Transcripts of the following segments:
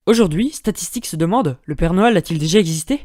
Aujourd'hui, Statistique se demande, le Père Noël a-t-il déjà existé?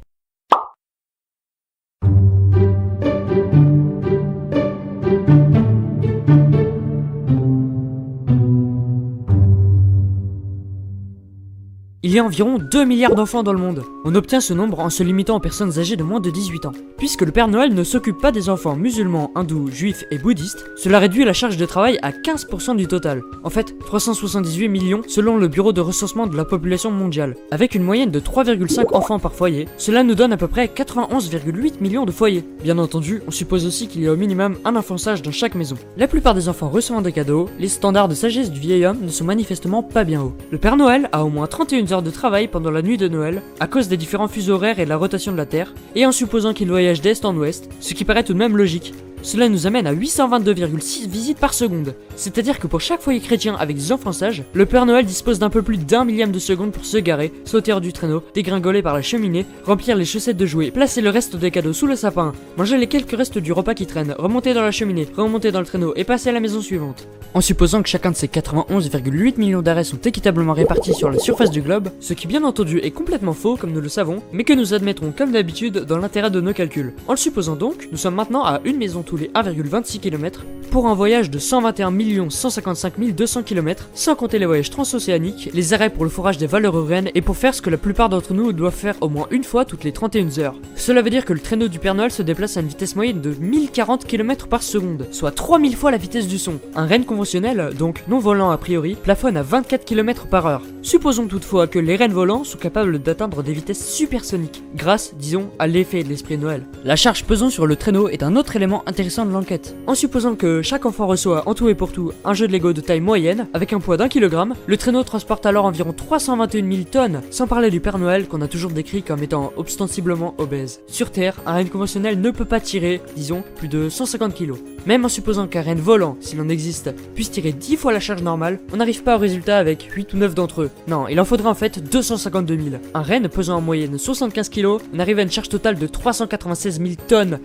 Il y a environ 2 milliards d'enfants dans le monde. On obtient ce nombre en se limitant aux personnes âgées de moins de 18 ans. Puisque le Père Noël ne s'occupe pas des enfants musulmans, hindous, juifs et bouddhistes, cela réduit la charge de travail à 15% du total. En fait, 378 millions selon le bureau de recensement de la population mondiale. Avec une moyenne de 3,5 enfants par foyer, cela nous donne à peu près 91,8 millions de foyers. Bien entendu, on suppose aussi qu'il y a au minimum un enfant sage dans chaque maison. La plupart des enfants recevant des cadeaux, les standards de sagesse du vieil homme ne sont manifestement pas bien hauts. Le Père Noël a au moins 31 heures de travail pendant la nuit de Noël, à cause des différents fuseaux horaires et de la rotation de la Terre, et en supposant qu'il voyage d'est en ouest, ce qui paraît tout de même logique. Cela nous amène à 822,6 visites par seconde. C'est-à-dire que pour chaque foyer chrétien avec des enfants sages, le Père Noël dispose d'un peu plus d'1 millième de seconde pour se garer, sauter hors du traîneau, dégringoler par la cheminée, remplir les chaussettes de jouets, placer le reste des cadeaux sous le sapin, manger les quelques restes du repas qui traînent, remonter dans la cheminée, remonter dans le traîneau et passer à la maison suivante. En supposant que chacun de ces 91,8 millions d'arrêts sont équitablement répartis sur la surface du globe, ce qui bien entendu est complètement faux comme nous le savons, mais que nous admettrons comme d'habitude dans l'intérêt de nos calculs. En le supposant donc, nous sommes maintenant à une maison tous les 1,26 km pour un voyage de 121 155 200 km, sans compter les voyages transocéaniques, les arrêts pour le fourrage des valeurs urbaines et pour faire ce que la plupart d'entre nous doivent faire au moins une fois toutes les 31 heures. Cela veut dire que le traîneau du Père Noël se déplace à une vitesse moyenne de 1040 km par seconde, soit 3000 fois la vitesse du son. Un renne conventionnel, donc non volant a priori, plafonne à 24 km par heure. Supposons toutefois que les rennes volants sont capables d'atteindre des vitesses supersoniques, grâce, disons, à l'effet de l'esprit de Noël. La charge pesant sur le traîneau est un autre élément intéressant de l'enquête. En supposant que chaque enfant reçoit en tout et pour tout un jeu de Lego de taille moyenne, avec un poids d'1 kg, le traîneau transporte alors environ 321 000 tonnes, sans parler du Père Noël qu'on a toujours décrit comme étant ostensiblement obèse. Sur Terre, un renne conventionnel ne peut pas tirer, disons, plus de 150 kg. Même en supposant qu'un renne volant, s'il en existe, puisse tirer 10 fois la charge normale, on n'arrive pas au résultat avec 8 ou 9 d'entre eux. Non, il en faudrait en fait 252 000. Un renne pesant en moyenne 75 kg, on arrive à une charge totale de 396 000 tonnes.